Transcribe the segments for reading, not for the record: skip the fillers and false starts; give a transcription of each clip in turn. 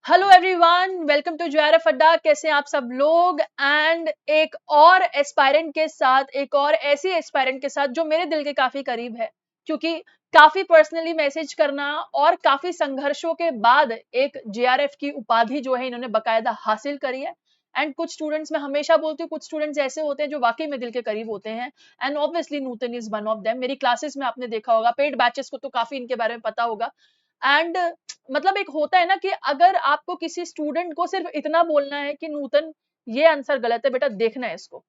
Hello everyone, welcome to JRF Adda. कैसे हैं आप सब लोग? एंड एक और एस्पायरेंट के साथ, एक और ऐसी एस्पायरेंट के साथ जो मेरे दिल के काफी करीब है, क्योंकि काफी पर्सनली मैसेज करना और काफी संघर्षों के बाद एक जेआरएफ की उपाधि जो है इन्होंने बकायदा हासिल करी है। एंड कुछ स्टूडेंट्स, मैं हमेशा बोलती हूँ, कुछ स्टूडेंट्स ऐसे होते हैं जो वाकई में दिल के करीब होते हैं, and obviously Nutan is one of them. मेरी क्लासेस में आपने देखा होगा, पेड बैचेस को तो काफी इनके बारे में पता होगा। एंड मतलब एक होता है ना कि अगर आपको किसी स्टूडेंट को सिर्फ इतना बोलना है कि नूतन ये आंसर गलत है बेटा, देखना है इसको,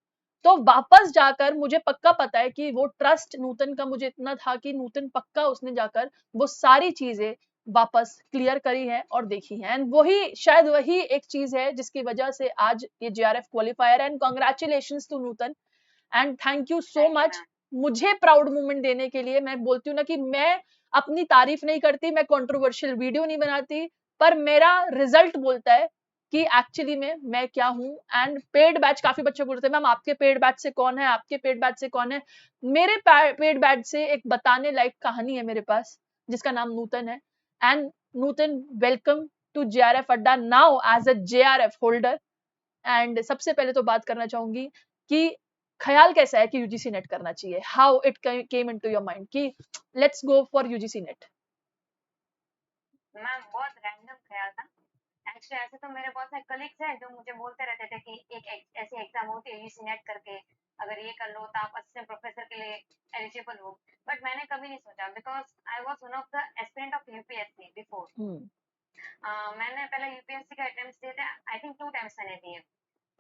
तो वापस जाकर मुझे पक्का पता है कि वो ट्रस्ट नूतन का मुझे इतना था कि नूतन पक्का उसने जाकर वो सारी चीजें वापस क्लियर करी है और देखी है। एंड वही शायद वही एक चीज है जिसकी वजह से आज ये JRF qualifier. And congratulations to Nutan, and thank you so much मुझे प्राउड मोमेंट देने के लिए। मैं बोलती हूँ ना कि मैं अपनी तारीफ नहीं करती, मैं कंट्रोवर्शियल वीडियो नहीं बनाती, पर मेरा रिजल्ट बोलता है कि एक्चुअली में मैं क्या हूँ। एंड पेड बैच, काफी बच्चे बोलते हैं मैम आपके पेड बैच से कौन है, आपके पेड बैच से कौन है। मेरे पेड बैच से एक बताने लायक कहानी है मेरे पास, जिसका नाम नूतन है। And Nutan, welcome to JRF Adda now as a JRF holder. And सबसे पहले तो बात करना चाहूंगी कि ख्याल कैसा है कि यूजीसी नेट करना चाहिए, how it came into your mind कि let's go for UGC NET. Ma'am बहुत रैंडम ख्याल था। एक्चुअली ऐसे तो मेरे बहुत सारे कलीग्स हैं जो मुझे बोलते रहते थे कि ऐसी एग्जाम होती है यूजी नेट करके, अगर ये कर लो तो आप असिस्टेंट प्रोफेसर के लिए एलिजिबल हो। बट मैंने कभी नहीं सोचा, because I was one of the aspirant of UPSC before. मैंने पहले यूपीएससी के अटेम्प्ट्स दिए थे, आई थिंक 2 टाइम्स मैंने दिए,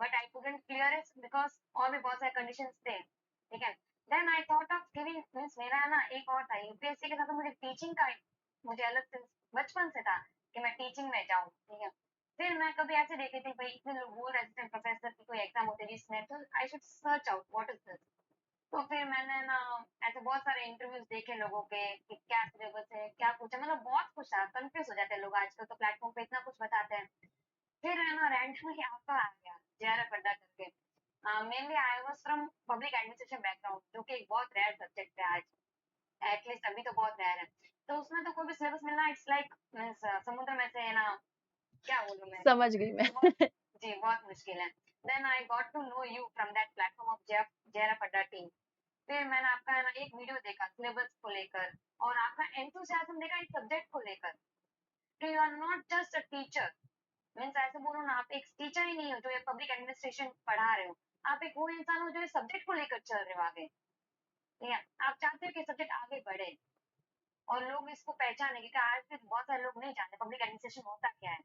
but I couldn't clear it because और भी बहुत सारे कंडीशंस थे, ठीक है। Then I thought of giving, means मेरा है ना एक और था यूपीएससी के साथ, मुझे टीचिंग का मुझे अलग से बचपन से था कि मैं टीचिंग में जाऊँ, ठीक है। फिर मैं कभी ऐसे देखी थी भाई इतने लोग बोल रहे असिस्टेंट प्रोफेसर की कोई एग्जाम होती है जिसमें, तो I should search out what is this. तो फिर मैंने ना ऐसे बहुत सारे इंटरव्यूज देखे लोगों के कि क्या सिलेबस है, क्या पूछा, मतलब बहुत कुछ था। कंफ्यूज हो जाते हैं लोग आजकल, तो प्लेटफॉर्म पे इतना कुछ बताते हैं। फिर है ना रैंडमली आपका आ गया जेआरएफ अड्डा करके। Mainly I was from public administration background, जो कि एक बहुत रेयर सब्जेक्ट है आज, एटलीस्ट अभी तो बहुत रेयर है। तो उसमें तो कोई भी सिलेबस मिलना इट्स लाइक मींस समुद्र में से है ना, क्या बोलूं मैं, समझ गई मैं। जी बहुत मुश्किल है। Then I got to know you from that platform of JRF Adda team. फिर मैंने आपका है ना एक वीडियो देखा सिलेबस को लेकर, और आपका एंथुसियाज्म देखा इस सब्जेक्ट को लेकर कि you are not just a teacher. Means ऐसे बोलो ना, आप एक टीचर ही नहीं हो जो ये पब्लिक एडमिनिस्ट्रेशन पढ़ा रहे हो, आप एक वो इंसान हो जो इस सब्जेक्ट को लेकर चल रहे हो आगे, ठीक है। आप चाहते हो कि सब्जेक्ट आगे बढ़े और लोग इसको पहचाने, क्योंकि आज भी बहुत सारे लोग नहीं जानते पब्लिक एडमिनिस्ट्रेशन होता क्या है।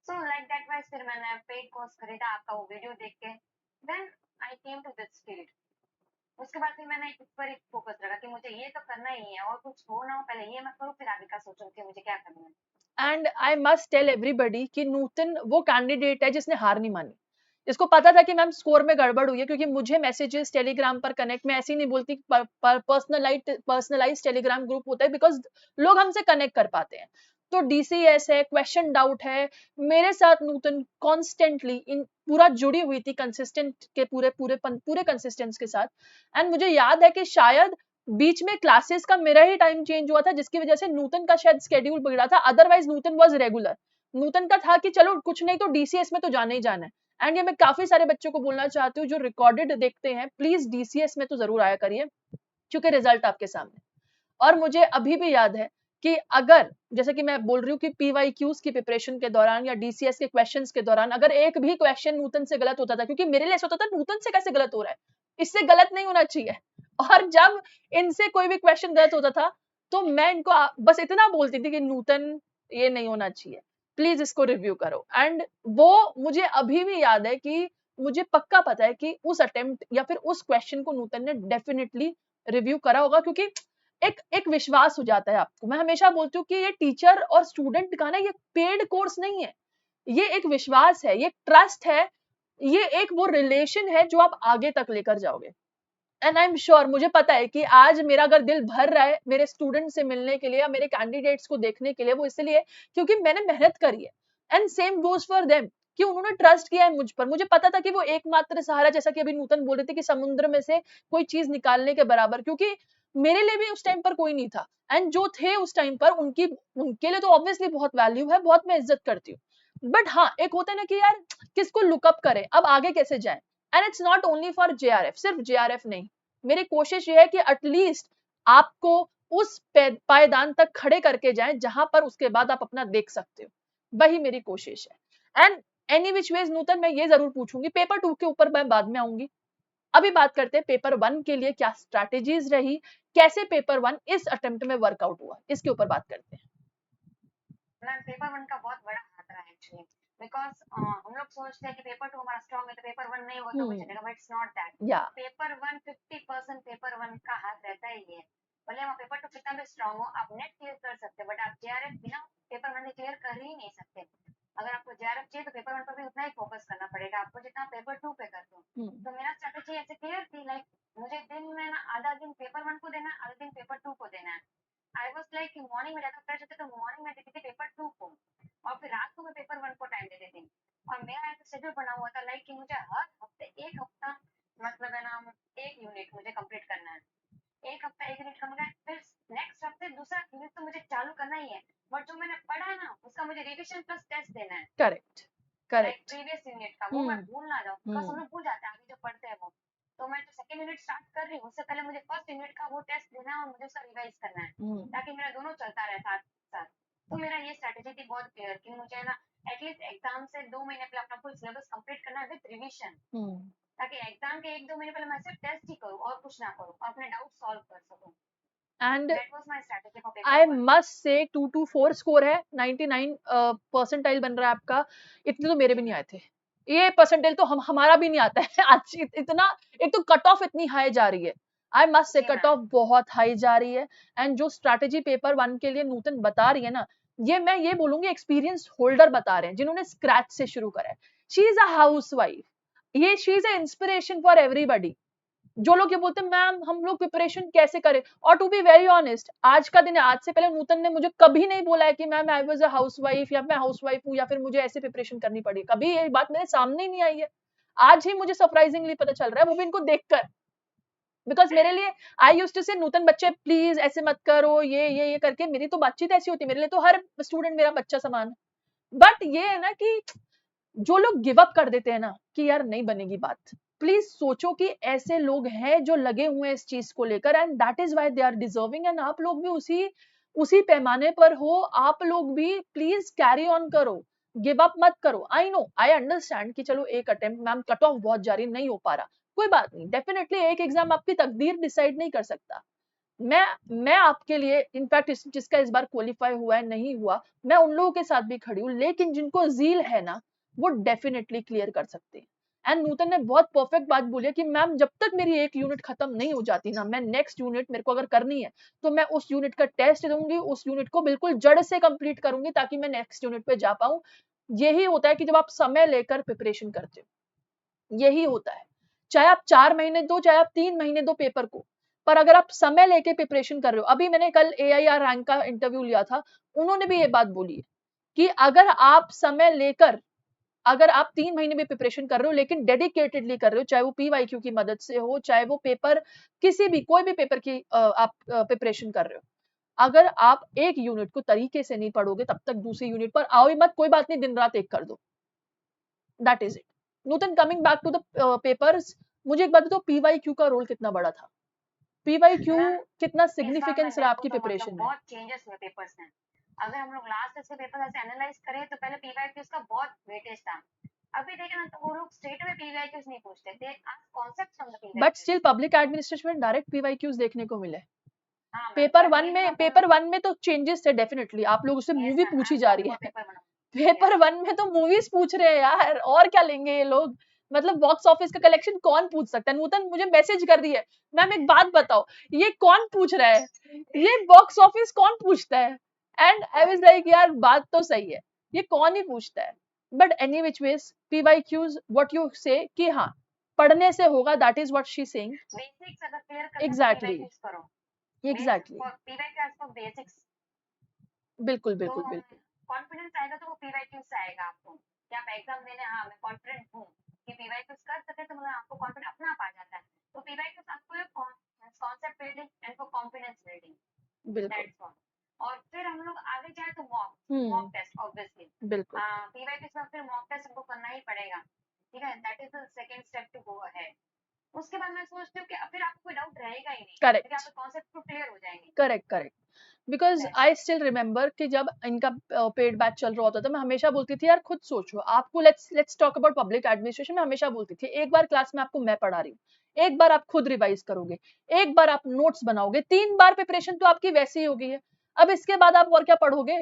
सो लाइक दैट वाइज फिर मैंने पेड कोर्स खरीदा आपका वो वीडियो देख के। Then I came to this field. उसके बाद फिर मैंने इस पर एक फोकस रखा कि मुझे ये तो करना ही है, और कुछ हो ना हो पहले ये मैं करूँ, फिर आगे का सोचूं कि मुझे क्या करना है। And I must tell everybody कि नूतन वो कैंडिडेट है जिसने हार नहीं मानी। इसको पता था कि मैम स्कोर में गड़बड़ हुई है, क्योंकि मुझे मैसेजेस टेलीग्राम पर कनेक्ट, में ऐसी नहीं बोलती, पर्सनलाइज टेलीग्राम ग्रुप होता है, बिकॉज लोग हमसे कनेक्ट कर पाते हैं। तो डीसीएस है, क्वेश्चन डाउट है, मेरे साथ नूतन कॉन्स्टेंटली इन पूरा जुड़ी हुई थी, कंसिस्टेंट के पूरे कंसिस्टेंस के साथ। एंड मुझे याद है कि शायद बीच में क्लासेस का मेरा ही टाइम चेंज हुआ था, जिसकी वजह से नूतन का शायद स्केड्यूल बिगड़ा था, अदरवाइज नूतन वाज रेगुलर। नूतन का था कि चलो कुछ नहीं तो डीसीएस में तो जाना ही जाना है। एंड ये मैं काफी सारे बच्चों को बोलना चाहती हूँ जो रिकॉर्डेड देखते हैं, प्लीज डीसीएस में तो जरूर आया करिए, क्योंकि रिजल्ट आपके सामने। और मुझे अभी भी याद है कि अगर, जैसे कि मैं बोल रही हूँ कि पीवाईक्यूज की प्रिपरेशन के दौरान या डीसीएस के क्वेश्चंस के दौरान अगर एक भी क्वेश्चन नूतन से गलत होता था, क्योंकि मेरे लिए ऐसा होता था नूतन से कैसे गलत हो रहा है, इससे गलत नहीं होना चाहिए। और जब इनसे कोई भी क्वेश्चन गलत होता था तो मैं इनको बस इतना बोलती थी कि नूतन ये नहीं होना चाहिए, प्लीज इसको रिव्यू करो। एंड वो मुझे अभी भी याद है कि मुझे पक्का पता है कि उस अटेम्प्ट या फिर उस क्वेश्चन को नूतन ने डेफिनेटली रिव्यू करा होगा, क्योंकि एक एक विश्वास हो जाता है आपको। मैं हमेशा बोलती हूँ कि ये टीचर और स्टूडेंट का ना ये पेड कोर्स नहीं है, ये एक विश्वास है, ये ट्रस्ट है, ये एक वो रिलेशन है जो आप आगे तक लेकर जाओगे। एंड आई एम श्योर, मुझे पता है कि आज मेरा अगर दिल भर रहा है मेरे स्टूडेंट से मिलने के लिए या मेरे कैंडिडेट्स को देखने के लिए, वो इसलिए क्योंकि मैंने मेहनत करी है। And same goes for them कि उन्होंने ट्रस्ट किया है मुझ पर। मुझे पता था कि वो एकमात्र सहारा, जैसा कि अभी नूतन बोल रहे थे कि समुद्र में से कोई चीज निकालने के बराबर, क्योंकि मेरे लिए भी उस टाइम पर कोई नहीं था, एंड जो थे उस टाइम पर उनके लिए तो ऑब्वियसली बहुत वैल्यू है, बहुत मैं इज्जत करती हूँ। बट हाँ, एक होता है ना कि यार किसको लुकअप करें, अब आगे कैसे जाए। And it's not only for JRF, सिर्फ JRF नहीं, मेरी कोशिश ये है कि एटलीस्ट आपको उस पायदान तक खड़े करके जाएं जहां पर उसके बाद आप अपना देख सकते हो, वही मेरी कोशिश है। एंड एनी विच वेज नूतन, मैं ये जरूर पूछूंगी, पेपर 2 के ऊपर मैं बाद में आऊंगी। अभी बात करते हैं पेपर 1 के लिए क्या स्ट्रैटेजीज रही, कैसे पेपर 1 इस अटेम्प्ट में वर्कआउट हुआ, इसके ऊपर बात करते हैं। मैम पेपर 1 का बहुत बड़ा हाथ रहा है एक्चुअली, बिकॉज हम लोग सोचते हैं कि पेपर 2 हमारा स्ट्रॉन्ग है तो पेपर 1 नहीं होगा तो भी चलेगा, बट इट्स नॉट दैट। या पेपर 1 50% पेपर 1 का हाथ रहता ही है। भले हम पेपर 2 कितना भी स्ट्रॉन्ग हो, आप नेट क्लियर कर सकते हैं, बट आप JRF बिना पेपर 1 क्लियर कर ही नहीं सकते। अगर आपको JRF चाहिए तो पेपर 1 पर भी उतना ही फोकस करना पड़ेगा आपको जितना पेपर 2 पे करते हो। तो मेरा स्ट्रेटेजी ऐसे क्लियर थी, लाइक मुझे दिन में ना आधा दिन पेपर 1 को देना है, आधा दिन पेपर 2 को देना है। आई वाज लाइक कि मॉर्निंग में ज्यादा फ्रेश होते तो मॉर्निंग में देती थी पेपर 2 को, और फिर रात को मैं पेपर 1 को टाइम दे देती थी। और मेरा ऐसा शेड्यूल बना हुआ था लाइक कि मुझे हर हफ्ते एक हफ्ता, मतलब है ना, एक यूनिट मुझे कंप्लीट करना है। एक हफ्ता एक यूनिट करना है, फिर नेक्स्ट हफ्ते दूसरा यूनिट तो मुझे चालू करना ही है, बट जो मैंने पढ़ा है ना उसका मुझे रिविजन प्लस टेस्ट देना है। Correct like correct. Previous unit का वो मैं भूल ना जाऊँ, बिकॉज हम लोग भूल जाते हैं आगे जो पढ़ते हैं वो। तो मैं जो सेकंड यूनिट स्टार्ट कर रही हूँ उससे पहले मुझे फर्स्ट यूनिट का वो टेस्ट देना है और मुझे उसका रिवाइज करना है, ताकि मेरा दोनों चलता रहे साथ साथ। तो मेरा ये स्ट्रेटेजी थी बहुत क्लियर कि मुझे ना एटलीस्ट एग्जाम से 2 महीने पहले अपना फुल सिलेबस कंप्लीट करना है विद रिविजन, ताकि एग्जाम के 1-2 महीने पहले मैं सिर्फ टेस्ट ही करूँ और कुछ ना करूँ और अपने डाउट सॉल्व कर सकूँ। And that was my strategy for paper I 1। Must say 224 score है, 99 परसेंटाइल बन रहा है आपका, इतने तो मेरे भी नहीं आए थे। ये परसेंटाइल तो हमारा भी नहीं आता है आज इतना, एक तो कट ऑफ इतनी हाई जा रही है, I must say cut off बहुत हाई जा रही है। एंड जो स्ट्रैटेजी पेपर 1 के लिए नूतन बता रही है ना, ये मैं ये बोलूंगी एक्सपीरियंस होल्डर बता रहे हैं जिन्होंने स्क्रैच से शुरू करा है। She is a housewife, ये she is a inspiration for everybody. जो लोग ये बोलते हैं मैम हम लोग प्रिपरेशन कैसे करें, और टू बी वेरी ऑनेस्ट, आज का दिन है, आज से पहले नूतन ने मुझे कभी नहीं बोला है कि ma'am I was a housewife या मैं हाउसवाइफ हूँ या फिर मुझे ऐसे प्रिपरेशन करनी पड़ी, कभी ये बात मेरे सामने ही नहीं आई है। आज ही मुझे सरप्राइजिंगली पता चल रहा है, वो भी इनको देखकर। बिकॉज मेरे लिए आई यूज टू से नूतन बच्चे प्लीज ऐसे मत करो, ये करके मेरी तो बातचीत ऐसी होती है, मेरे लिए तो हर स्टूडेंट मेरा बच्चा समान है। बट ये है ना कि जो लोग गिव अप कर देते हैं ना कि यार नहीं बनेगी बात, प्लीज सोचो कि ऐसे लोग हैं जो लगे हुए हैं इस चीज को लेकर, and that is why they are deserving. And आप लोग भी उसी उसी पैमाने पर हो, आप लोग भी प्लीज कैरी ऑन करो, गिव अप मत करो। आई नो, आई अंडरस्टैंड कि चलो एक अटेम्प्ट, मैम कट ऑफ बहुत जा रही, नहीं हो पा रहा, कोई बात नहीं, डेफिनेटली एक एग्जाम आपकी तकदीर डिसाइड नहीं कर सकता। मैं आपके लिए इनफैक्ट जिसका इस बार क्वालिफाई हुआ है नहीं हुआ, मैं उन लोगों के साथ भी खड़ी हूँ, लेकिन जिनको जील है ना वो डेफिनेटली क्लियर कर सकते हैं। एंड नूतन ने बहुत परफेक्ट बात बोली है कि मैम जब तक मेरी एक यूनिट खत्म नहीं हो जाती ना, मैं नेक्स्ट यूनिट मेरे को अगर करनी है तो मैं उस यूनिट का टेस्ट दूंगी, उस यूनिट को बिल्कुल जड़ से कंप्लीट करूंगी ताकि मैं नेक्स्ट यूनिट पे जा पाऊं। यही होता है कि जब आप समय लेकर प्रिपरेशन करते हो, यही होता है। चाहे आप 4 महीने दो, चाहे आप 3 महीने दो पेपर को, पर अगर आप समय लेके प्रिपरेशन कर रहे हो, अभी मैंने कल AIR रैंक का इंटरव्यू लिया था, उन्होंने भी ये बात बोली है कि अगर आप समय लेकर, अगर आप 3 महीने में प्रिपरेशन कर रहे हो लेकिन डेडिकेटेडली कर रहे हो, चाहे वो PYQ की मदद से हो, चाहे वो पेपर किसी भी कोई भी पेपर की आप प्रिपरेशन कर रहे हो, अगर आप एक यूनिट को तरीके से नहीं पढ़ोगे तब तक दूसरी यूनिट पर आओ ही मत, कोई बात नहीं, दिन रात एक कर दो, that is it. Nutan, coming back to the papers, मुझे एक बात बताओ, PYQ का रोल कितना बड़ा था, PYQ मैम कितना इस बार मैं सिग्निफिकेंस रहा देखूँ आपकी तो मतलब प्रिपरेशन में। बहुत चेंजेस हुए पेपर्स में। अगर हम लोग लास्ट ईयर के पेपर ऐसे एनालाइज करें तो पहले पीवाईक्यूज का बहुत वेटेज था। अभी देखें ना तो वो लोग स्ट्रेट में पीवाईक्यूज नहीं पूछते, they ask concepts from the but PYQs. Still public administration में डायरेक्ट PYQs देखने को मिले। हाँ मैम, पेपर बट वन ये भी में मैं पेपर बोलूँ, वन में तो चेंजेस थे डेफिनेटली, आप लोग उससे यस मूवी मैम, आई पूछी एम जा गॉइंग रही फॉर है। पेपर 1। पेपर यस वन में तो मूवीज पूछ रहे हैं यार, और क्या लेंगे ये लोग, मतलब बॉक्स ऑफिस का कलेक्शन कौन पूछ सकता है। नूतन मुझे मैसेज कर रही है, मैम एक बात बताओ, ये कौन पूछ रहा है, ये बॉक्स ऑफिस कौन पूछता है। एंड आई वाज लाइक यार बात तो सही है, ये कौन ही पूछता है। But any which ways PYQs what you से कि हाँ पढ़ने से होगा, that is what she saying. Basics अगर क्लियर करना है तो एग्जैक्टली पीवाईक्यूज करो। Basics exactly, for PYQ for basics. बिल्कुल तो बिल्कुल बिल्कुल। कॉन्फिडेंस आएगा तो वो पीवाईक्यू से आएगा आपको, कि आप एग्जाम देने, हाँ मैं कॉन्फिडेंट हूँ कि पीवाईक्यू कर सके, तो मतलब आपको कॉन्फिडेंस अपना आप आ जाता है। तो पीवाईक्यू आपको एक concept building and for confidence building. बिल्कुल That's all. और फिर हम लोग आगे जाए तो मॉक टेस्ट ऑब्वियसली बिल्कुल पीवाईक्यूज में फिर मॉक टेस्ट हमको करना ही पड़ेगा, ठीक है, that is the second step to go ahead. उसके बाद मैं सोचती हूँ कि फिर आपको कोई डाउट रहेगा ही नहीं, करेक्ट क्योंकि आपके कॉन्सेप्ट तो क्लियर हो जाएंगे। Correct correct because Yes. I still remember कि जब इनका पेड बैच चल रहा होता था मैं हमेशा बोलती थी यार खुद सोचो आपको let's talk about public administration में हमेशा बोलती थी एक बार क्लास में आपको मैं पढ़ा रही हूँ एक बार आप खुद रिवाइज करोगे एक बार आप नोट्स बनाओगे 3 बार प्रिपरेशन तो आपकी वैसी ही हो गई है अब इसके बाद आप और क्या पढ़ोगे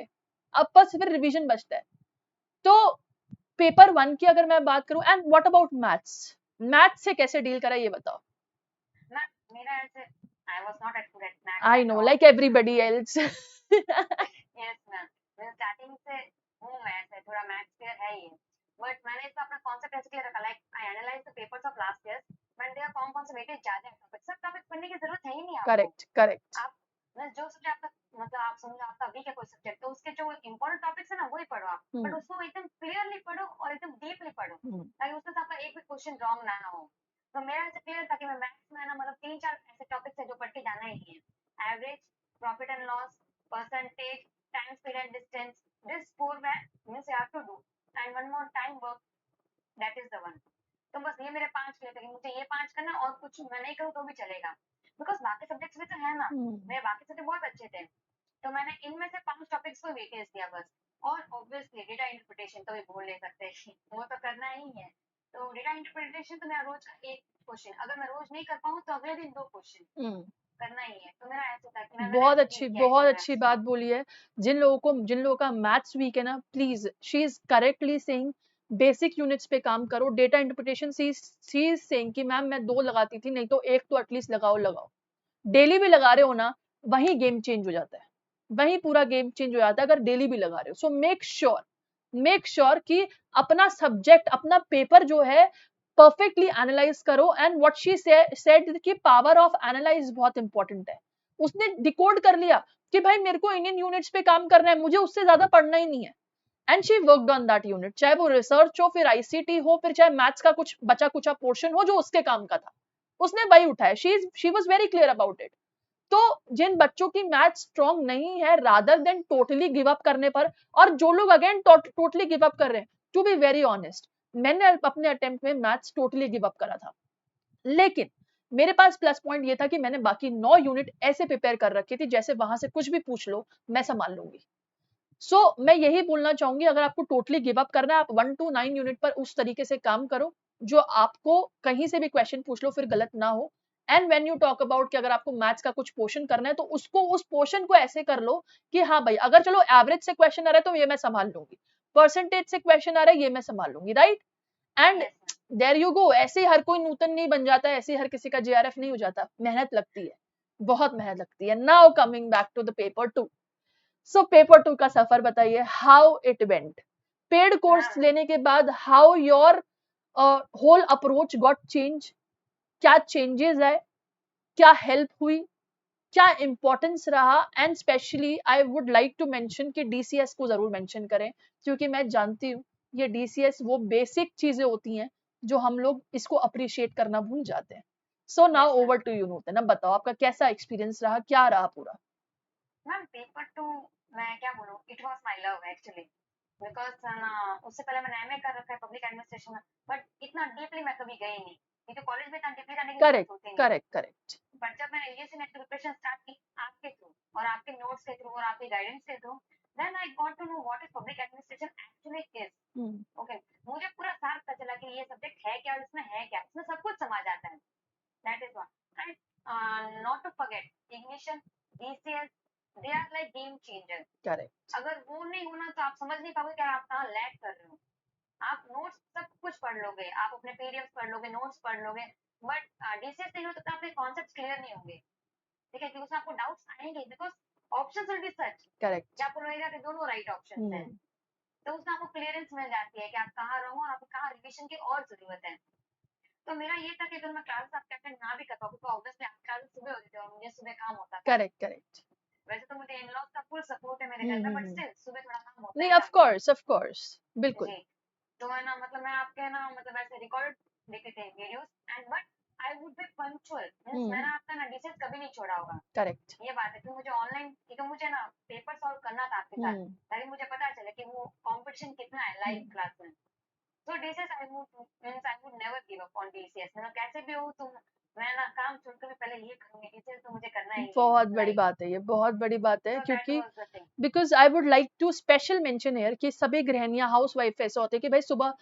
अब बस फिर रिवीजन बचता है तो पेपर 1 की अगर मैं बात करूं एंड व्हाट अबाउट मैथ्स से कैसे डील करा ये बताओ मेरा ऐसे I was not at good at maths I at know all. like everybody else Yes ma'am, मैं स्टार्टिंग से हूँ, मैं ऐसे थोड़ा मैथ्स क्लियर है ही, बट मैंने इसका अपना कॉन्सेप्ट ऐसे क्लियर रखा, like I analyse the papers of last year but there कौन से वेटेज ज्यादा है टॉपिक, सब टॉपिक पढ़ने की जरूरत है ही नहीं आपको। करेक्ट आप बस जो सब्जेक्ट आपका मतलब आप समझो आपका वीक है कोई सब्जेक्ट, तो उसके जो इंपॉर्टेंट टॉपिक्स है ना वही पढ़ो आप, बट उसको एकदम क्लियरली पढ़ो और एकदम डीपली पढ़ो ताकि उसमें से आपका एक भी क्वेश्चन रॉन्ग ना हो। तो मेरा ऐसे क्लियर था कि मैं मैथ्स में ना मतलब 3-4 ऐसे टॉपिक्स है जो पढ़ के जाना ही है, average, profit and loss, percentage, time speed and distance, this 4 means you have to do and one more time work, that is the one। तो बस ये मेरे 5 क्लियर थे कि मुझे ये 5 करना और कुछ मैं नहीं करूँ तो भी चलेगा, बिकॉज बाकी सब्जेक्ट्स में तो है ना, मेरे बाकी सब्जेक्ट बहुत अच्छे थे, तो मैंने इनमें से 5 टॉपिक्स को वेटेज दिया बस। और ऑब्वियसली डेटा इंटरप्रिटेशन तो भी भूल नहीं सकते वो तो करना ही है, तो डेटा इंटरप्रिटेशन तो मेरा रोज का एक क्वेश्चन, अगर मैं रोज नहीं कर पाऊँ तो अगले दिन 2 क्वेश्चन करना ही है, तो मेरा ऐसा था कि मैं बहुत अच्छी बात बोली है। जिन लोगों का मैथ्स वीक है ना please she is correctly saying basic units पे काम करो। Data interpretation she is saying कि मैम मैं 2 लगाती थी नहीं तो 1 तो एटलीस्ट लगाओ डेली भी लगा रहे हो ना वही गेम चेंज हो जाता है, वही पूरा गेम चेंज हो जाता है अगर डेली भी लगा रहे हो। सो मेक श्योर कि अपना सब्जेक्ट अपना पेपर जो है परफेक्टली एनालाइज करो एंड व्हाट शी सेड कि पावर ऑफ एनालाइज बहुत इंपॉर्टेंट है। उसने डिकोड कर लिया कि भाई मेरे को इंडियन यूनिट्स पे काम करना है, मुझे उससे ज्यादा पढ़ना ही नहीं है, and she worked on that unit, चाहे वो रिसर्च हो फिर आईसीटी हो फिर चाहे मैथ्स का कुछ बचा कुचा पोर्शन हो जो उसके काम का था उसने वही उठाया। She was very clear about it. तो जिन बच्चों की मैथ स्ट्रॉन्ग नहीं है rather than totally give up करने पर, और जो लोग अगेन टोटली गिव अप कर रहे हैं, टू बी वेरी ऑनेस्ट मैंने अपने अटेम्प्ट में मैथ्स टोटली गिव अप करा था, लेकिन मेरे पास प्लस पॉइंट ये था कि मैंने बाकी 9 यूनिट ऐसे प्रिपेयर कर रखी थी जैसे वहां से कुछ भी पूछ लो मैं संभाल लूंगी। मैं यही बोलना चाहूंगी अगर आपको टोटली गिव अप करना है आप 1 to 9 यूनिट पर उस तरीके से काम करो जो आपको कहीं से भी क्वेश्चन पूछ लो फिर गलत ना हो। And when you talk about कि अगर आपको मैथ्स का कुछ पोर्शन करना है तो उसको उस पोर्शन को ऐसे कर लो कि हाँ भाई अगर चलो एवरेज से क्वेश्चन आ रहा है तो ये मैं संभाल लूंगी, परसेंटेज से क्वेश्चन आ रहा है ये मैं संभाल लूंगी, right. And there you go. ऐसे ही हर कोई नूतन नहीं बन जाता, ऐसे हर किसी का जेआरएफ नहीं हो जाता, मेहनत लगती है, बहुत मेहनत लगती है। Now coming back to the paper 2। So paper 2 का सफर बताइए how it went. Paid course लेने के बाद how your whole approach got change, क्या चेंजेस आए, क्या हेल्प हुई, क्या इंपॉर्टेंस रहा, and specially I would like to mention कि डीसीएस को जरूर मेंशन करें क्योंकि मैं जानती हूँ ये डीसीएस वो बेसिक चीजें होती हैं जो हम लोग इसको अप्रिशिएट करना भूल जाते हैं। So now over to you Nutan, अब बताओ आपका कैसा एक्सपीरियंस रहा, क्या रहा पूरा। मैम पेपर 2 मैं क्या बोलूँ, it was my love actually, because ना उससे पहले मैंने एमए कर रखा है पब्लिक एडमिनिस्ट्रेशन में, बट इतना डीपली मैं कभी गई नहीं क्योंकि कॉलेज में इतना डीपली जाने की जरूरत होती नहीं। करेक्ट। बट जब मैंने यूजीसी नेट की प्रिपरेशन स्टार्ट की आपके थ्रू और आपके नोट्स के थ्रू और आपके गाइडेंस के through, then I got to know what is public administration actually is. Okay, मुझे पूरा सार पता चला कि ये सब्जेक्ट है क्या और इसमें है क्या, इसमें सब कुछ समझ आता है, that is one. And not to forget ignition, DCS, they are like game changer. Correct. अगर वो नहीं होना तो आप समझ नहीं पाओगे कि आप कहाँ लैग कर रहे हो। आप नोट्स सब कुछ पढ़ लोगे, आप अपने पीडीएफ पढ़ लोगे, नोट्स पढ़ लोगे, बट डीसीएस नहीं हो तो आपके कॉन्सेप्ट्स क्लियर नहीं होंगे, ठीक है, क्योंकि उसमें आपको डाउट्स आएंगे because options will be such, correct, क्या आपको लगेगा कि दोनों राइट ऑप्शंस हैं, तो उसमें आपको क्लियरेंस मिल जाती है कि आप कहाँ रहो और आपको कहाँ रिवीजन की और जरूरत है। तो मेरा ये था कि अगर मैं क्लास आपके अटेंड ना भी कर पाऊँ तो ऑब्वियसली आप क्लास सुबह होती थी और मुझे सुबह काम होता था। करेक्ट। वैसे तो मुझे इन-लॉज का फुल सपोर्ट है मेरे घर में, बट स्टिल सुबह थोड़ा काम होता नहीं, है ऑफ कोर्स बिल्कुल। जी, तो है ना मतलब मैं आपके ना मतलब ऐसे रिकॉर्ड देखते थे videos and but I would be punctual, means मैंने आपका ना डिशेस कभी नहीं छोड़ा होगा। करेक्ट। ये बात है कि मुझे ऑनलाइन, क्योंकि मुझे ना पेपर सॉल्व करना था आपके साथ, ताकि मुझे पता चले कि वो कंपटीशन कितना है लाइव क्लास में। So DCS I would, means I would never give up on DCS, मतलब कैसे भी हो तुम, मैं ना काम छोड़कर भी पहले ये करूंगी, DCS तो मुझे करना ही है बहुत बड़ी लाइफ। बात है, ये बहुत बड़ी बात है, So that क्योंकि was the thing. Because I would like to special mention here कि सभी गृहिणियां, हाउस वाइफ ऐसे होते हैं कि भाई सुबह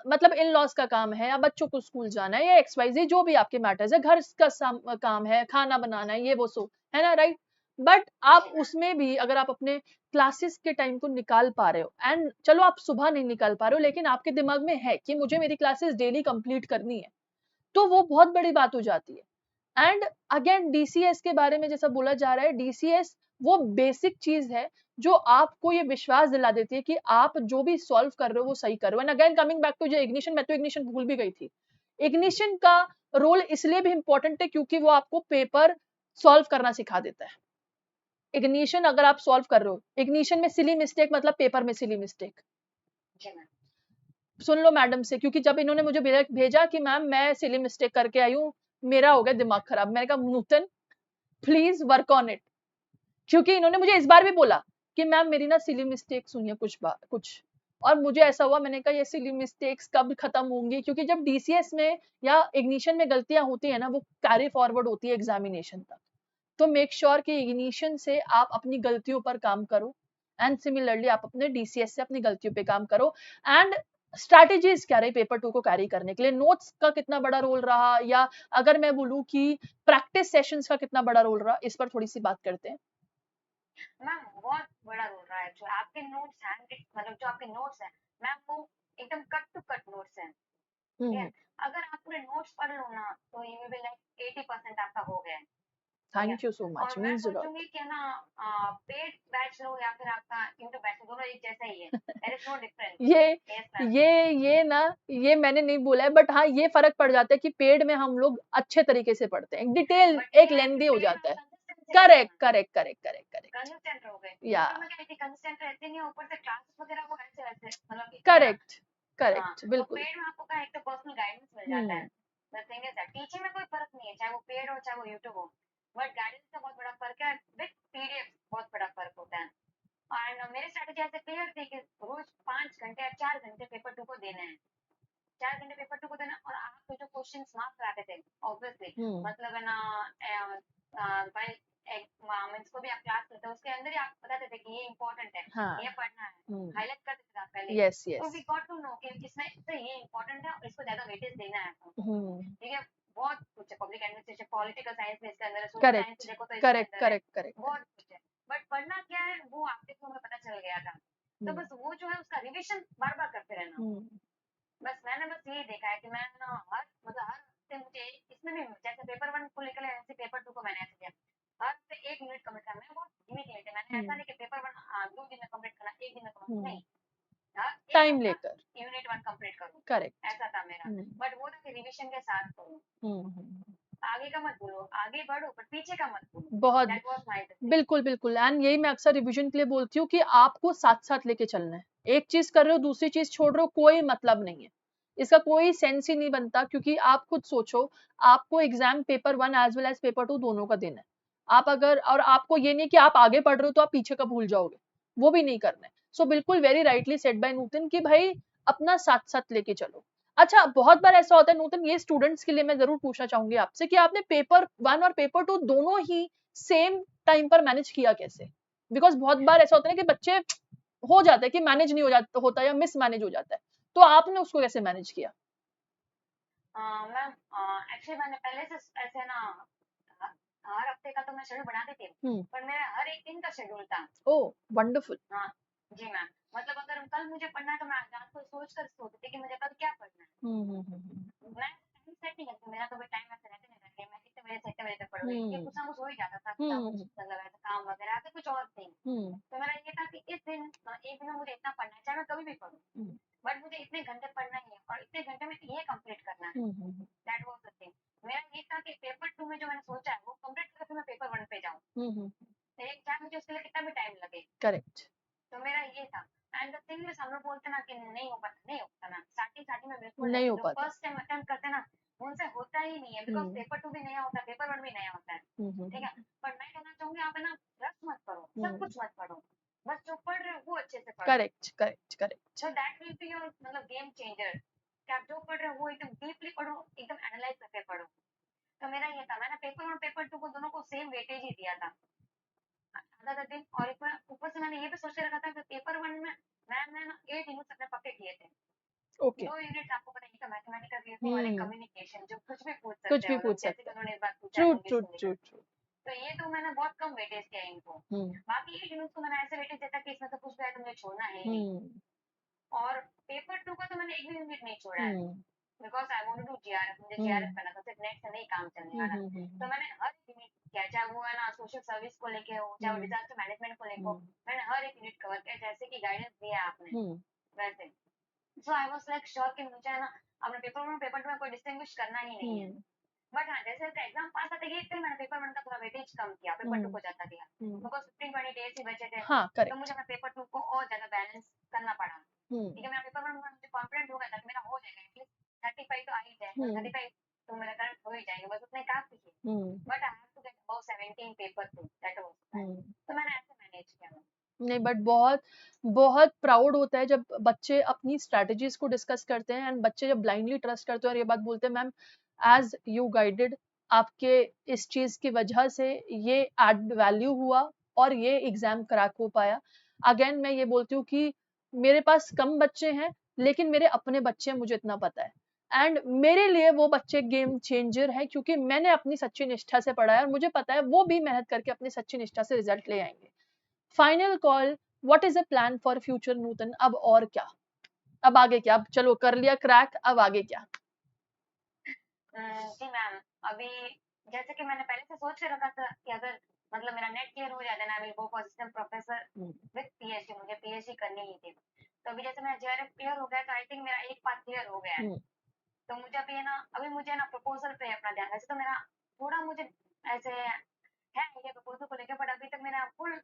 मतलब इन लॉज का काम है या बच्चों को स्कूल जाना है या XYZ जो भी आपके मैटर्स है, घर का काम है, खाना बनाना है, ये वो सो है ना, राइट। बट आप उसमें भी अगर आप अपने क्लासेस के टाइम को निकाल पा रहे हो, एंड चलो आप सुबह नहीं निकाल पा रहे हो लेकिन आपके दिमाग में है कि मुझे मेरी क्लासेस डेली कंप्लीट करनी है, तो वो बहुत बड़ी बात हो जाती है। एंड अगेन DCS के बारे में जैसा बोला जा रहा है, DCS वो बेसिक चीज है जो आपको ये विश्वास दिला देती है कि आप जो भी सॉल्व कर रहे हो वो सही कर रहे हो। And again coming back to जो इग्निशन, मैं तो इग्निशन भूल भी गई थी। इग्निशन का रोल इसलिए भी इंपॉर्टेंट है क्योंकि वो आपको पेपर सॉल्व करना सिखा देता है। इग्निशन अगर आप सॉल्व कर रहे हो, इग्निशन में सिली मिस्टेक मतलब पेपर में सिली मिस्टेक, सुन लो मैडम से, क्योंकि जब इन्होंने मुझे भेजा कि मैम मैं सिली मिस्टेक करके आई हूँ, मेरा हो गया दिमाग खराब। मैंने कहा नूतन प्लीज वर्क ऑन इट, क्योंकि इन्होंने मुझे इस बार भी बोला कि मैम मेरी ना सिली मिस्टेक सुनिए कुछ, और मुझे ऐसा हुआ, मैंने कहा ये सिली मिस्टेक्स कब खत्म होंगी, क्योंकि जब DCS में या इग्निशन में गलतियां होती है ना, वो कैरी फॉरवर्ड होती है एग्जामिनेशन तक। तो मेक श्योर कि इग्निशन से आप अपनी गलतियों पर काम करो, एंड सिमिलरली आप अपने DCS से अपनी गलतियों पे काम करो। एंड स्ट्रैटेजीज क्या रही पेपर 2 को कैरी करने के लिए, नोट्स का कितना बड़ा रोल रहा, या अगर मैं बोलूं कि प्रैक्टिस सेशंस का कितना बड़ा रोल रहा, इस पर थोड़ी सी बात करते हैं। मैम बहुत बड़ा रोल रहा है जो आपके नोट्स हैंड, मतलब जो आपके नोट्स हैं मैम, वो एकदम कट टू कट नोट्स हैं, ठीक है। अगर आप पूरे नोट्स पढ़ लो ना तो ये विल बी लाइक 80% आपका हो गया है, ठीक है। थैंक यू सो मच, और मैं मीन्स अ लॉट। सोचूंगी कि ना पेड बैच लो या फिर आपका यूट्यूब बैच लो, दोनों एक जैसा ही है, देयर इज नो डिफरेंस। ये यस मैम। ये ना, ये मैंने नहीं बोला है, बट हाँ ये फर्क पड़ जाता है कि पेड में हम लोग अच्छे तरीके से पढ़ते हैं, डिटेल बट एक ये है कि लेंदी हो पेड में जाता आप है। कंसिस्टेंसी रहते हैं correct ma'am, correct correct correct correct. Consistent रहोगे। या यूट्यूब में क्या है, कंसिस्टेंट रहते नहीं है, ऊपर से क्लासेस वगैरह वो ऐसे वैसे, मतलब ठीक है ना। करेक्ट हाँ, करेक्ट तो बिल्कुल। पेड में आपको क्या, एक तो पर्सनल गाइडेंस मिल जाता है। The thing is that teaching में कोई फर्क नहीं है, चाहे वो पेड हो चाहे वो यूट्यूब हो, बट गाइडेंस का बहुत बड़ा फर्क है, विद PDF बहुत बड़ा फर्क होता है। और मेरी स्ट्रेटेजी ऐसे क्लियर थी कि रोज 5 घंटे या 4 घंटे पेपर 2 को देना है, 4 घंटे पेपर 2 को देना। और आपको जो क्वेश्चन मार्क्स आते थे ऑब्वियसली, मतलब है ना, भाई मीन्स को भी आप क्लास करते हो उसके अंदर ही आप बताते थे कि ये इंपॉर्टेंट है, हाँ। ये पढ़ना है, हाईलाइट करते थे आप पहले। यस तो yes. We got to know कि इसमें से ये इंपॉर्टेंट है और इसको ज्यादा वेटेज देना है आपको, ठीक है। बहुत कुछ है, पब्लिक एडमिनिस्ट्रेशन, पॉलिटिकल साइंस में इसके अंदर है, सोशल साइंस करेक्ट देखो तो इसके करेक्ट अंदर है, करेक्ट करेक्ट। बहुत कुछ है। बट पढ़ना क्या है वो आपके को हमें पता चल गया था, तो बस वो जो है उसका रिविजन बार बार करते रहना। बस मैंने बस यही देखा है कि मैं ना हर हफ्ते मुझे इसमें भी, जैसे पेपर 1 को लेकर ऐसे पेपर 2 को मैंने ऐसे किया, हर हफ्ते 1 यूनिट कम्प्लीट करना। मैं बहुत लिमिट लेते, मैंने ऐसा नहीं कि पेपर 1 2 दिन में कम्प्लीट करना, 1 दिन में कम्प्लीट नहीं, एक टाइम हफ्ता लेकर। यूनिट 1 कम्प्लीट करूँ, करेक्ट। ऐसा था मेरा। बट वो था कि रिविजन के साथ करूँ, आगे का मत बोलो, आगे बढ़ो पर पीछे का मत बोलो। बहुत दैट वाज माय थिंग। बिल्कुल बिल्कुल, एंड यही मैं अक्सर रिवीजन के लिए बोलती हूँ कि आपको साथ साथ लेके चलना है। एक चीज कर रहे हो दूसरी चीज छोड़ रहे हो, कोई मतलब नहीं है, इसका कोई सेंस ही नहीं बनता। क्योंकि आप खुद सोचो, आपको exam paper 1 as well as paper 2 दोनों का देना है। आप अगर, और आपको ये नहीं कि आप आगे पढ़ रहे हो तो आप पीछे का भूल जाओगे, वो भी नहीं करना है। सो बिल्कुल वेरी राइटली सेड बाय नूतन कि भाई अपना साथ साथ लेके चलो। अच्छा, बहुत बार ऐसा होता है नूतन, ये स्टूडेंट्स के लिए मैं जरूर पूछना चाहूंगी आपसे कि आपने पेपर 1 और पेपर 2 दोनों ही सेम टाइम पर मैनेज किया कैसे? बिकॉज बहुत बार ऐसा होता है ना कि बच्चे हो जाता है कि मैनेज नहीं हो जाता होता या मिस मैनेज हो जाता है, तो आपने उसको कैसे मैनेज किया? मैम एक्चुअली मैंने पहले से ऐसे ना हर हफ्ते का तो मैं शेड्यूल बनाती थी, पर मेरा हर एक दिन का शेड्यूल था। ओह वंडरफुल। हाँ जी मैम, मतलब अगर कल मुझे पढ़ना है तो मैं रात को सोच कर सोचती थी कि मुझे कल क्या पढ़ना है। मैं टाइम सेट नहीं करती, मेरा कभी टाइम ऐसे रहते नहीं रहते मैं कितने बजे से इतने बजे तक पढ़ूंगी, ये कुछ ना कुछ हो ही जाता था, कुछ ना कुछ मतलब ऐसा काम वगैरह या फिर कुछ और थिंग। तो मेरा ये था कि इस दिन एक दिन में मुझे इतना पढ़ना है, चाहे मैं कभी भी पढ़ूं, बट मुझे इतने घंटे पढ़ना ही है और इतने घंटे में ये कंप्लीट करना है। That was the thing. मेरा ये था कि पेपर 2 में जो मैंने सोचा है वो कंप्लीट करके फिर मैं पेपर 1 पे जाऊं, चाहे मुझे उसके लिए कितना भी टाइम लगे। करेक्ट। तो मेरा ये था। एंड द थिंग इज हम लोग बोलते ना कि नहीं हो पाता, नहीं होता ना, स्टार्टिंग स्टार्टिंग में बिल्कुल नहीं नहीं, हो जो पाता। फर्स्ट टाइम अटेम्प्ट करते ना उनसे होता ही नहीं नहीं है, बिकॉज पेपर 2 भी नया होता है, पेपर 1 भी नया होता है, ठीक है। पर मैं कहना चाहूंगी आप है ना रस मत करो, सब कुछ मत पढ़ो, बस जो पढ़ रहे हो वो अच्छे से पढ़ो। Correct correct correct. So that will be your मतलब गेम चेंजर, कि आप जो पढ़ रहे हो वो एकदम डीपली पढ़ो, एकदम एनालाइज करके पढ़ो। तो मेरा ये था, मैंने पेपर 1 और पेपर 2 को दोनों को सेम वेटेज ही दिया था, आधा दिन। और एक बार ऊपर से मैंने ये भी सोच के रखा था कि पेपर 1 में मैंने ना 8 यूनिट्स अपने पक्के किए थे। ओके। 2 यूनिट्स आपको पता है, मैथमेटिकल रीजनिंग और एक कम्युनिकेशन, जो कुछ भी पूछ कुछ सकते भी हो पूछ लोग, जैसे सकते कि हैं। उन्होंने एक बार पूछा ट्रू इंग्लिश ट्रू को ट्रू लेकर। ट्रू। तो ये तो मैंने बहुत कम वेटेज दिया इनको। बाकी 8 यूनिट्स को मैंने ऐसे वेटेज देता कि इसमें से कुछ भी है तो मुझे छोड़ना है ही नहीं। और पेपर 2 का तो मैंने एक भी यूनिट नहीं छोड़ा है, because I want to do GRF, मुझे जीआरएफ करना था, सिर्फ नेट से नहीं काम चलने वाला। तो मैंने हर यूनिट किया, चाहे वो है ना सोशल सर्विस को लेके हो, चाहे वो डिजास्टर मैनेजमेंट को लेके हो, मैंने हर एक यूनिट कवर किया, जैसे कि गाइडेंस दिया आपने वैसे। सो आई वाज लाइक श्योर कि मुझे है ना अपने पेपर 1 और पेपर 2 में कोई डिस्टिंग्विश करना ही नहीं है। बट हाँ, जैसे जैसे एग्जाम पास आते गए फिर मैंने पेपर 1 का थोड़ा वेटेज कम किया, पेपर 2 को ज्यादा दिया, बिकॉज 15-20 डेज ही बचे थे। हाँ तो करेक्ट। मुझे अपना पेपर 2 को और ज्यादा बैलेंस करना पड़ा, ठीक है। मेरा पेपर 1 में मुझे कॉन्फिडेंट हो गया था कि मेरा हो जाएगा, एटलीस्ट 35 तो आ ही जाए, 35 तो मेरा करंट हो ही जाएगा, बस उतने काफी है। But I have to get about 17 paper 2, that was, तो मैंने ऐसे मैनेज किया। नहीं बट बहुत बहुत प्राउड होता है जब बच्चे अपनी स्ट्रेटजीज को डिस्कस करते हैं एंड बच्चे जब ब्लाइंडली ट्रस्ट करते हैं और ये बात बोलते हैं मैम एज यू गाइडेड, आपके इस चीज की वजह से ये एड वैल्यू हुआ और ये एग्जाम क्रैक हो पाया। अगेन मैं ये बोलती हूँ कि मेरे पास कम बच्चे हैं लेकिन मेरे अपने बच्चे हैं, मुझे इतना पता है एंड मेरे लिए वो बच्चे गेम चेंजर है क्योंकि मैंने अपनी सच्ची निष्ठा से पढ़ा है और मुझे पता है वो भी मेहनत करके अपनी सच्ची निष्ठा से रिजल्ट ले आएंगे। Final call, what is a plan for future Nutan? अब और क्या, अब आगे क्या? अब चलो कर लिया क्रैक, अब आगे क्या? जी मैम, अभी जैसे कि मैंने पहले से सोच के रखा था कि अगर मतलब मेरा नेट क्लियर हो जाता है ना, आई will go for assistant professor with PhD, मुझे पीएचडी करनी ही थी। तो अभी जैसे मेरा जेआरएफ क्लियर हो गया तो आई थिंक मेरा एक पार्ट क्लियर हो गया है। तो मुझे अभी है ना, अभी मुझे है ना प्रपोजल पे अपना ध्यान, वैसे तो मेरा थोड़ा मुझे ऐसे है आइडिया प्रपोजल को लेकर, बट अभी तक मेरा फुल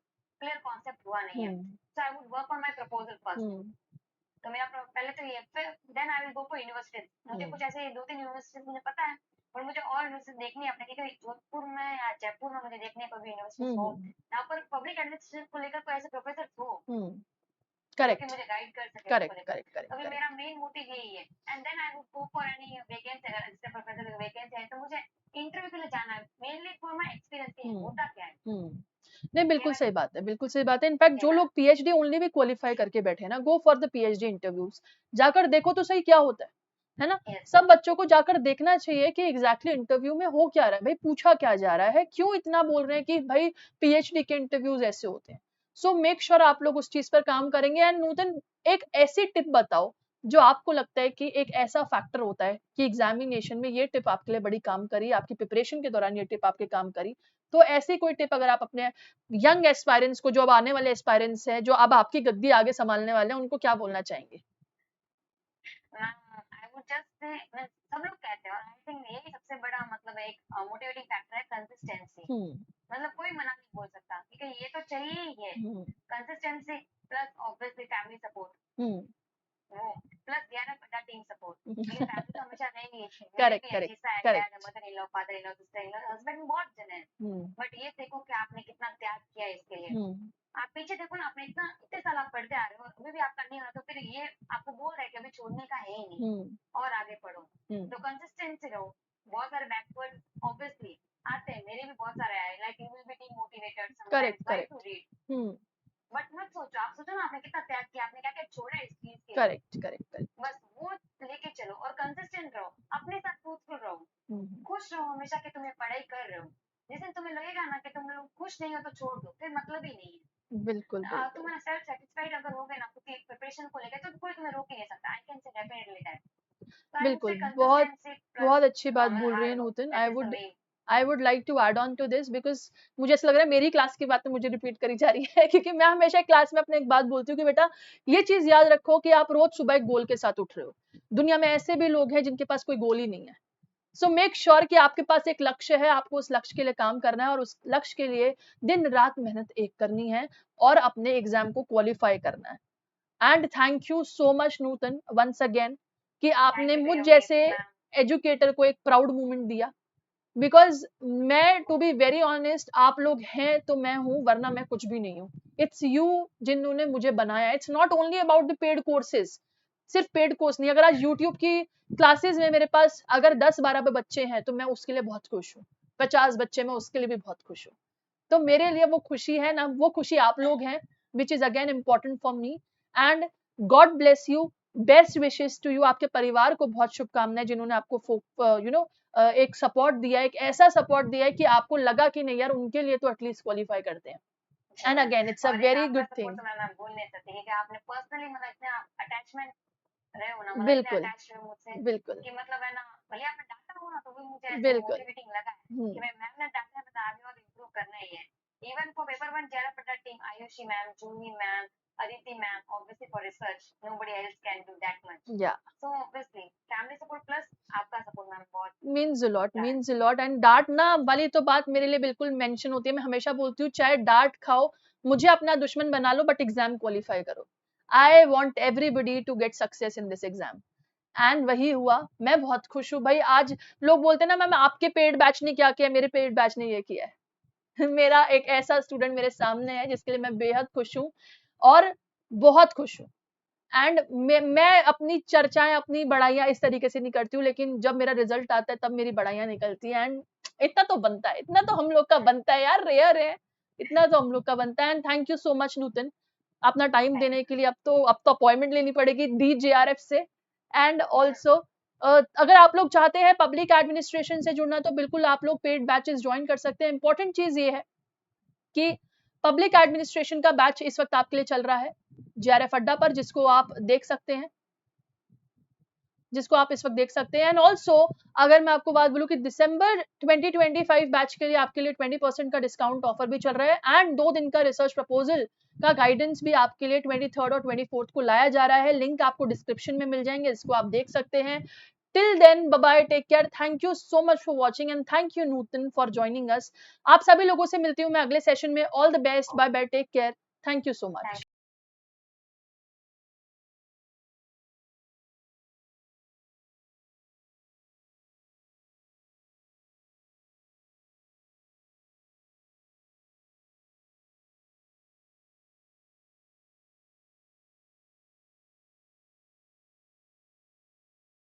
क्लियर कॉन्सेप्ट हुआ नहीं है। So I would work on my proposal first. तो मेरा पहले तो ये, फिर then I will go for university. मुझे कुछ ऐसे 2-3 यूनिवर्सिटीज मुझे पता है, और मुझे और यूनिवर्सिटी देखनी है अपने, क्योंकि जोधपुर में या जयपुर में मुझे देखने को भी यूनिवर्सिटीज हो, यहाँ पर पब्लिक एडमिनिस्ट्रेशन को लेकर कोई ऐसे प्रोफेसर हो जो कि मुझे गाइड कर सके उसको लेकर। अभी मेरा मेन मोटिव यही है। And then I would go for any vacancy, अगर असिस्टेंट प्रोफेसर की वैकेंसी है तो मुझे इंटरव्यू के लिए जाना है, मेनली फॉर माय एक्सपीरियंस कि होता क्या है। नहीं बिल्कुल सही बात है, बिल्कुल सही बात है। इनफैक्ट जो लोग पीएचडी ओनली भी क्वालिफाई करके बैठे हैं ना, go for the PhD interviews, जाकर देखो तो सही क्या होता है ना। सब बच्चों को जाकर देखना चाहिए कि एग्जैक्टली इंटरव्यू में हो क्या रहा है, भाई पूछा क्या जा रहा है, क्यों इतना बोल रहे हैं कि भाई पीएचडी के इंटरव्यूज ऐसे होते हैं। सो मेक श्योर आप लोग उस चीज पर काम करेंगे। एंड नूतन एक ऐसी टिप बताओ जो आपको लगता है कि एक ऐसा फैक्टर होता है कि एग्जामिनेशन में ये टिप आपके लिए बड़ी काम करी, आपकी प्रिपरेशन के दौरान ये टिप आपके काम करी। तो ऐसी कोई टिप अगर आप अपने यंग एस्पायरेंट्स को, जो अब आने वाले एस्पायरेंट्स हैं, जो अब आपकी गद्दी आगे संभालने वाले हैं, उनको क्या बोलना चाहेंगे? आई वुड जस्ट से, सब लोग कहते हैं और आई थिंक यही सबसे बड़ा मतलब एक मोटिवेटिंग फैक्टर है, कंसिस्टेंसी। मतलब कोई मना नहीं बोल सकता, क्योंकि ये तो चाहिए ही है, consistency plus obviously family support, वो प्लस टीम सपोर्ट। लेकिन फैमिली तो हमेशा रहेगी, correct correct correct. Mother in law, father in law, sister in law, husband बहुत जन है, बट ये देखो कि आपने कितना त्याग किया इसके लिए। आप पीछे देखो ना, आपने इतने साल आप पढ़ते आ रहे हो, अभी भी आप करने हो, तो फिर ये आपको बोल रहा है कि अभी छोड़ने का है ही नहीं और आगे पढ़ो। तो कंसिस्टेंसी रहो। बहुत सारे बैकवर्ड ऑब्वियसली आते हैं, मेरे भी बहुत सारे आए, like you will be demotivated sometimes, why to read, but मत सोचो, आप सोचो ना आपने कितना त्याग किया, आपने क्या क्या छोड़ा इस चीज के लिए। Correct correct correct. बस वो लेके चलो और कंसिस्टेंट रहो, अपने साथ ट्रूथफुल रहो, खुश रहो हमेशा कि तुम्हें पढ़ाई कर रहे हो। जिस दिन तुम्हें लगेगा ना कि तुम लोग खुश नहीं हो तो छोड़ दो, फिर मतलब ही नहीं है। बिल्कुल तुम्हारा सेल्फ सेटिस्फाइड अगर हो गए ना खुद की प्रिपरेशन को लेकर, तो कोई तुम्हें रोक ही नहीं सकता। I can say definitely that. बिल्कुल, बहुत बहुत अच्छी बात बोल रहे हैं Nutan. I would like to add on to this, because मुझे ऐसा लग रहा है मेरी क्लास की बातें मुझे रिपीट करी जा रही है क्योंकि मैं हमेशा क्लास में अपने एक बात बोलती हूँ कि बेटा ये चीज याद रखो कि आप रोज सुबह एक गोल के साथ उठ रहे हो। दुनिया में ऐसे भी लोग हैं जिनके पास कोई गोल ही नहीं है। सो मेक श्योर कि आपके पास एक लक्ष्य है, आपको उस लक्ष्य के लिए काम करना है और उस लक्ष्य के लिए दिन रात मेहनत एक करनी है और अपने एग्जाम को क्वालिफाई करना है। And thank you so much Nutan once again कि आपने मुझ जैसे एजुकेटर को एक प्राउड मोमेंट दिया बिकॉज मैं टू बी वेरी ऑनेस्ट, आप लोग हैं तो मैं हूं, वरना मैं कुछ भी नहीं हूं। इट्स यू जिन्होंने मुझे बनाया। It's not only about the paid courses, सिर्फ पेड कोर्स नहीं। अगर आज यूट्यूब की क्लासेस में मेरे पास अगर 10-12 बच्चे हैं तो मैं उसके लिए बहुत खुश हूँ। 50 बच्चे, मैं उसके लिए भी बहुत खुश हूँ। तो मेरे लिए वो खुशी है ना, वो खुशी आप लोग हैं, which is again important for me. And God bless you, best wishes to you. आपके परिवार को बहुत शुभकामनाएं, जिन्होंने आपको एक सपोर्ट दिया है, एक ऐसा सपोर्ट दिया है कि आपको लगा कि नहीं यार, उनके लिए तो एटलीस्ट क्वालिफाई करते हैं। एंड अगेन इट्स अ और वेरी आपका गुड सपोर्ट थिंग। तो मैं बोल नहीं सकती कि आपने पर्सनली मतलब इतना अटैचमेंट रहे हो ना, मतलब इतने बिल्कुल, अटैच हुए मुझसे बिल्कुल, कि मतलब है ना, भले आपने डांटा हो ना तो भी मुझे ऐसे बिल्कुल। मोटिवेटिंग लगा है कि मैं मैम ने डांटा है तो आगे और इम्प्रूव करना ही है। इवन फॉर पेपर वन ज्यादा पढ़ा team Ayushi ma'am, Juhi ma'am, Aditi ma'am, obviously for research nobody else can do that much. या so obviously family support plus आपका सपोर्ट मैम बहुत मीन्स अ लॉट, अच्छा है। Means a lot. एंड डांटना वाली तो बात मेरे लिए बिल्कुल मेंशन होती है। मैं हमेशा बोलती हूँ, चाहे डांट खाओ, मुझे अपना दुश्मन बना लो, बट एग्जाम क्वालिफाई करो। I want everybody to get success in this exam. And वही हुआ। मैं बहुत खुश हूँ भाई। आज लोग बोलते हैं ना मैम आपके पेड बैच ने क्या किया, मेरे पेड बैच ने ये किया है। मेरा एक ऐसा स्टूडेंट मेरे सामने है जिसके लिए मैं बेहद खुश हूँ, और बहुत खुश हूँ। एंड मैं अपनी चर्चाएं, अपनी बड़ाइयां इस तरीके से नहीं करती हूँ, लेकिन जब मेरा रिजल्ट आता है तब मेरी बड़ाइयां निकलती हैं। एंड इतना तो बनता है, इतना तो हम लोग का बनता है यार, रेयर है, इतना तो हम लोग का बनता है। And thank you so much Nutan, अपना टाइम देने के लिए। अब तो अपॉइंटमेंट लेनी पड़ेगी DJRF से। एंड ऑल्सो अगर आप लोग चाहते हैं पब्लिक एडमिनिस्ट्रेशन से जुड़ना, तो बिल्कुल आप लोग पेड बैचेस ज्वाइन कर सकते हैं। इंपॉर्टेंट चीज ये है कि पब्लिक एडमिनिस्ट्रेशन का बैच इस वक्त आपके लिए चल रहा है JRF अड्डा पर, जिसको आप देख सकते हैं, जिसको आप इस वक्त देख सकते हैं। एंड ऑल्सो अगर मैं आपको बात बोलूं कि दिसंबर 2025 बैच के लिए आपके लिए 20% का डिस्काउंट ऑफर भी चल रहा है। एंड 2 दिन का रिसर्च प्रपोजल का गाइडेंस भी आपके लिए 23rd और 24th को लाया जा रहा है। लिंक आपको डिस्क्रिप्शन में मिल जाएंगे, इसको आप देख सकते हैं। Till then bye bye, take care, thank you so much for watching, and thank you Nutan for joining us. आप सभी लोगों से मिलती हूँ मैं अगले सेशन में। All the best, bye bye, take care, thank you so much.